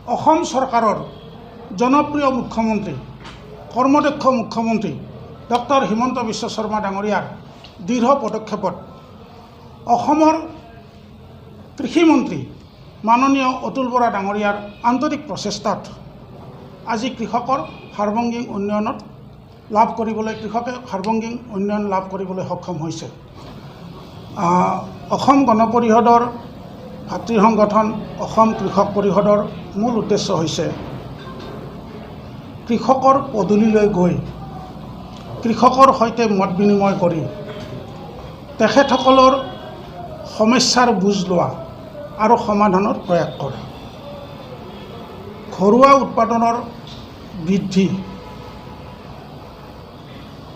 অসম চৰকাৰৰ জনপ্ৰিয় মুখ্যমন্ত্ৰী কৰ্মদক্ষ মুখ্যমন্ত্ৰী ডক্টৰ হিমন্ত বিশ্ব শৰ্মা ডাঙৰীয়াৰ দৃঢ় পদক্ষেপত অসমৰ কৃষিমন্ত্ৰী মাননীয় অতুল বৰা ডাঙৰীয়াৰ আন্তৰিক প্ৰচেষ্টাত আজি কৃষকৰ সাৰ্বঙ্গীন উন্নয়নত কৃষকে সাৰ্বঙ্গীন উন্নয়ন লাভ কৰিবলৈ সক্ষম হৈছে। অসম গণ পৰিষদৰ ভাতৃ সংগঠন অসম কৃষক পৰিষদৰ মূল উদ্দেশ্য হৈছে কৃষকৰ পদূলিলৈ গৈ কৃষকৰ সৈতে মত বিনিময় কৰি তেখেতসকলৰ সমস্যাৰ বুজ লোৱা আৰু সমাধানৰ প্ৰয়াস কৰা। ঘৰুৱা উৎপাদনৰ বৃদ্ধি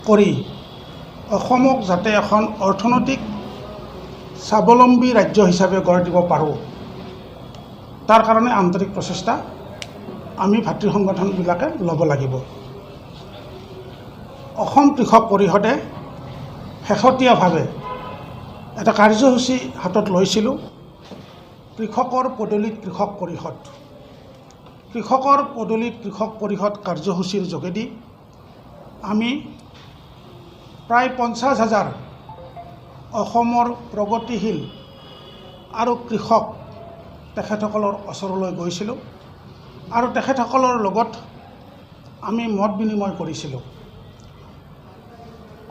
কৰি অসমক যাতে এখন অৰ্থনৈতিক স্বাৱলম্বী ৰাজ্য হিচাপে গঢ় দিব পাৰোঁ, তাৰ কাৰণে আন্তৰিক প্ৰচেষ্টা আমি ভাতৃ সংগঠনবিলাকে ল'ব লাগিব। অসম কৃষক পৰিষদে শেহতীয়াভাৱে এটা কাৰ্যসূচী হাতত লৈছিলোঁ, কৃষকৰ পদূলিত কৃষক পৰিষদ। কৃষকৰ পদূলিত কৃষক পৰিষদ কাৰ্যসূচীৰ যোগেদি আমি প্ৰায় 50,000 অসমৰ প্ৰগতিশীল আৰু কৃষক তেখেতসকলৰ ওচৰলৈ গৈছিলোঁ আৰু তেখেতসকলৰ লগত আমি মত বিনিময় কৰিছিলোঁ।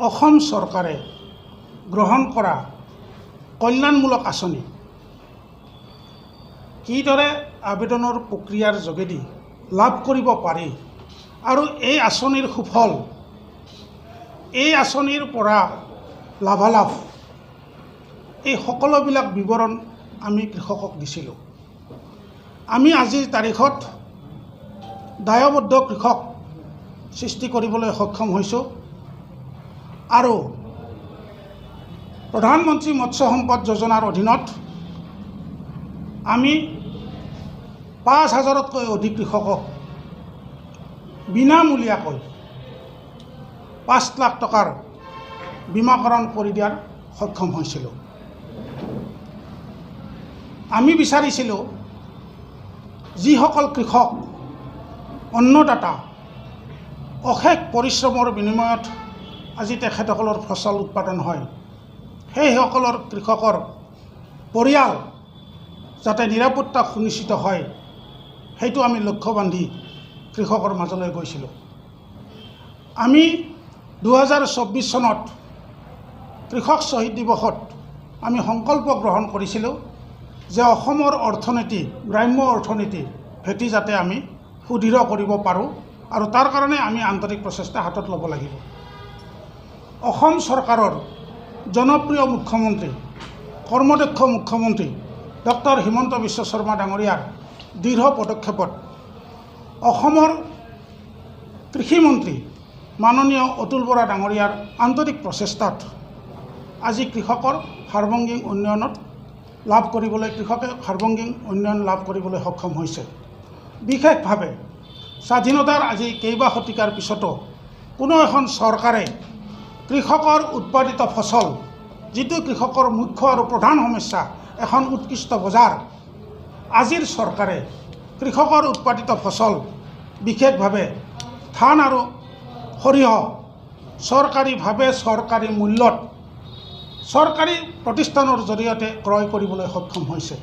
অসম চৰকাৰে গ্ৰহণ কৰা কল্যাণমূলক আঁচনি কিদৰে আবেদনৰ প্ৰক্ৰিয়াৰ যোগেদি লাভ কৰিব পাৰি আৰু এই আঁচনিৰ সুফল, এই আঁচনিৰ পৰা লাভালাভ, এই সকলোবিলাক বিৱৰণ আমি কৃষকক দিছিলোঁ। আমি আজিৰ তাৰিখত দায়বদ্ধ কৃষক সৃষ্টি কৰিবলৈ সক্ষম হৈছোঁ আৰু প্ৰধানমন্ত্ৰী মৎস্য সম্পদ যোজনাৰ অধীনত আমি 5,000তকৈ অধিক কৃষকক বিনামূলীয়াকৈ 5 লাখ টকাৰ বীমাকৰণ কৰি দিয়াৰ সক্ষম হৈছিলোঁ। আমি বিচাৰিছিলোঁ যিসকল কৃষক অন্নদাতা অশেষ পৰিশ্ৰমৰ বিনিময়ত আজি তেখেতসকলৰ ফচল উৎপাদন হয়, সেইসকলৰ কৃষকৰ পৰিয়াল যাতে নিৰাপত্তা সুনিশ্চিত হয়, সেইটো আমি লক্ষ্য বান্ধি কৃষকৰ মাজলৈ গৈছিলোঁ। আমি 2024 চনত কৃষক শ্বহীদ দিৱসত আমি সংকল্প গ্ৰহণ কৰিছিলোঁ যে অসমৰ অৰ্থনীতি, গ্ৰাম্য অৰ্থনীতি ভেটি যাতে আমি সুদৃঢ় কৰিব পাৰোঁ আৰু তাৰ কাৰণে আমি আন্তৰিক প্ৰচেষ্টা হাতত ল'ব লাগিব। অসম চৰকাৰৰ জনপ্ৰিয় মুখ্যমন্ত্ৰী কৰ্মদক্ষ মুখ্যমন্ত্ৰী ডক্টৰ হিমন্ত বিশ্ব শৰ্মা ডাঙৰীয়াৰ দৃঢ় পদক্ষেপত অসমৰ কৃষিমন্ত্ৰী মাননীয় অতুল বৰা ডাঙৰীয়াৰ আন্তৰিক প্ৰচেষ্টাত আজি কৃষকৰ সাৰ্বঙ্গীন উন্নয়নত কৃষকে সাৰ্বঙ্গীন উন্নয়ন লাভ কৰিবলৈ সক্ষম হৈছে। বিশেষভাৱে স্বাধীনতাৰ আজি কেইবা শতিকাৰ পিছতো কোনো এখন চৰকাৰে কৃষকৰ উৎপাদিত ফচল, যিটো কৃষকৰ মুখ্য আৰু প্ৰধান সমস্যা, এখন উৎকৃষ্ট বজাৰ, আজিৰ চৰকাৰে কৃষকৰ উৎপাদিত ফচল বিশেষভাৱে ধান আৰু সৰিয়হ চৰকাৰীভাৱে চৰকাৰী মূল্যত চৰকাৰী প্ৰতিষ্ঠানৰ জৰিয়তে ক্ৰয় কৰিবলৈ সক্ষম হৈছে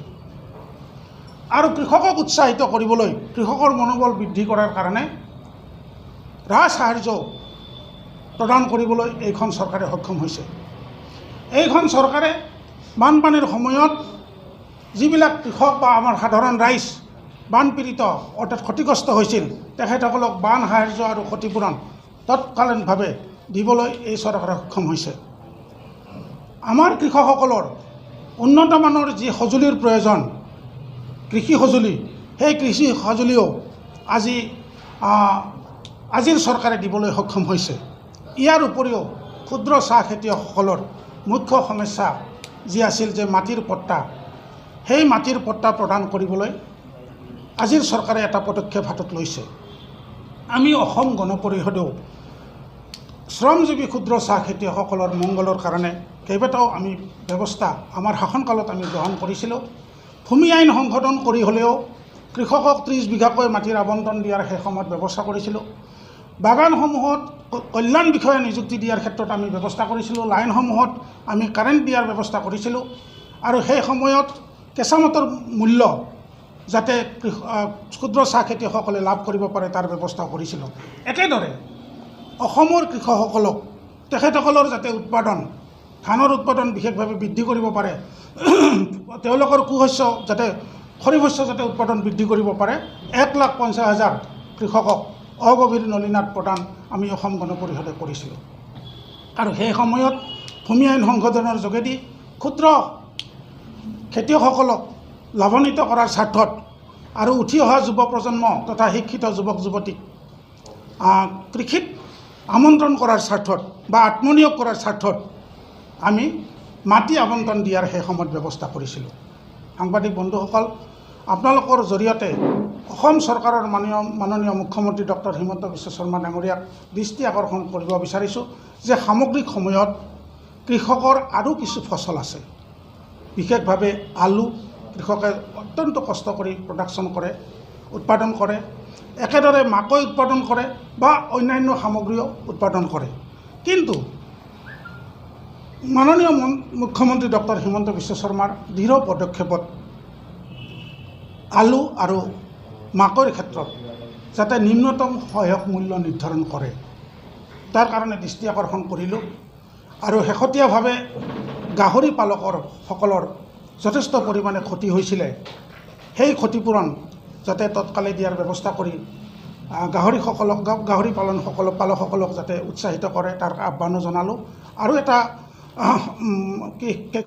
আৰু কৃষকক উৎসাহিত কৰিবলৈ, কৃষকৰ মনোবল বৃদ্ধি কৰাৰ কাৰণে ৰাজসাহাৰ্য প্ৰদান কৰিবলৈ এইখন চৰকাৰে সক্ষম হৈছে। এইখন চৰকাৰে বানপানীৰ সময়ত যিবিলাক কৃষক বা আমাৰ সাধাৰণ ৰাইজ বানপীড়িত অৰ্থাৎ ক্ষতিগ্ৰস্ত হৈছিল, তেখেতসকলক বান সাহাৰ্য আৰু ক্ষতিপূৰণ তৎকালীনভাৱে দিবলৈ এই চৰকাৰে সক্ষম হৈছে। আমাৰ কৃষকসকলৰ উন্নতমানৰ যি সঁজুলিৰ প্ৰয়োজন, কৃষি সঁজুলি, সেই কৃষি সঁজুলিও আজিৰ চৰকাৰে দিবলৈ সক্ষম হৈছে। ইয়াৰ উপৰিও ক্ষুদ্ৰ চাহ খেতিয়কসকলৰ মুখ্য সমস্যা যি আছিল যে মাটিৰ পট্টা, সেই মাটিৰ পট্টা প্ৰদান কৰিবলৈ আজিৰ চৰকাৰে এটা পদক্ষেপ হাতত লৈছে। আমি অসম গণ পৰিষদেও শ্ৰমজীৱী ক্ষুদ্ৰ চাহ খেতিয়কসকলৰ মংগলৰ কাৰণে কেইবাটাও আমি ব্যৱস্থা আমাৰ শাসনকালত আমি গ্ৰহণ কৰিছিলোঁ। ভূমি আইন সংশোধন কৰি হ'লেও কৃষকক 30 বিঘাকৈ মাটিৰ আবণ্টন দিয়াৰ সেই সময়ত ব্যৱস্থা কৰিছিলোঁ। বাগানসমূহত কল্যাণ বিষয়া নিযুক্তি দিয়াৰ ক্ষেত্ৰত আমি ব্যৱস্থা কৰিছিলোঁ। লাইনসমূহত আমি কাৰেণ্ট দিয়াৰ ব্যৱস্থা কৰিছিলোঁ। আৰু সেই সময়ত কেঁচামাটৰ মূল্য যাতে ক্ষুদ্ৰ চাহ খেতিয়কসকলে লাভ কৰিব পাৰে তাৰ ব্যৱস্থা কৰিছিলোঁ। একেদৰে অসমৰ কৃষকসকলক তেখেতসকলৰ যাতে উৎপাদন ধানৰ উৎপাদন বিশেষভাৱে বৃদ্ধি কৰিব পাৰে, তেওঁলোকৰ কুশস্য যাতে খৰিফ শস্য যাতে উৎপাদন বৃদ্ধি কৰিব পাৰে, 1,50,000 কৃষকক অগভীৰ নলীনাদ প্ৰদান আমি অসম গণ পৰিষদে কৰিছিলোঁ। আৰু সেই সময়ত ভূমি আইন সংশোধনৰ যোগেদি ক্ষুদ্ৰ খেতিয়কসকলক লাভান্বিত কৰাৰ স্বাৰ্থত আৰু উঠি অহা যুৱ প্ৰজন্ম তথা শিক্ষিত যুৱক যুৱতীক কৃষিত আমন্ত্ৰণ কৰাৰ স্বাৰ্থত বা আত্মনিয়োগ কৰাৰ স্বাৰ্থত আমি মাটি আবণ্টন দিয়াৰ সেই সময়ত ব্যৱস্থা কৰিছিলোঁ। সাংবাদিক বন্ধুসকল, আপোনালোকৰ জৰিয়তে অসম চৰকাৰৰ মাননীয় মুখ্যমন্ত্ৰী ডক্টৰ হিমন্ত বিশ্ব শৰ্মা ডাঙৰীয়াক দৃষ্টি আকৰ্ষণ কৰিব বিচাৰিছোঁ যে সামগ্ৰিক সময়ত কৃষকৰ আৰু কিছু ফচল আছে। বিশেষভাৱে আলু কৃষকে অত্যন্ত কষ্ট কৰি প্ৰডাকশ্যন কৰে, উৎপাদন কৰে। একেদৰে মাকৈ উৎপাদন কৰে বা অন্যান্য সামগ্ৰীও উৎপাদন কৰে। কিন্তু মাননীয় মুখ্যমন্ত্ৰী ডক্টৰ হিমন্ত বিশ্ব শৰ্মাৰ দৃঢ় পদক্ষেপত আলু আৰু মাকৈৰ ক্ষেত্ৰত যাতে নিম্নতম সহায়ক মূল্য নিৰ্ধাৰণ কৰে তাৰ কাৰণে দৃষ্টি আকৰ্ষণ কৰিলোঁ। আৰু শেহতীয়াভাৱে গাহৰি পালকসকলৰ যথেষ্ট পৰিমাণে ক্ষতি হৈছিলে, সেই ক্ষতিপূৰণ যাতে তৎকালে দিয়াৰ ব্যৱস্থা কৰি গাহৰি পালকসকলক যাতে উৎসাহিত কৰে তাৰ আহ্বানো জনালোঁ। আৰু এটা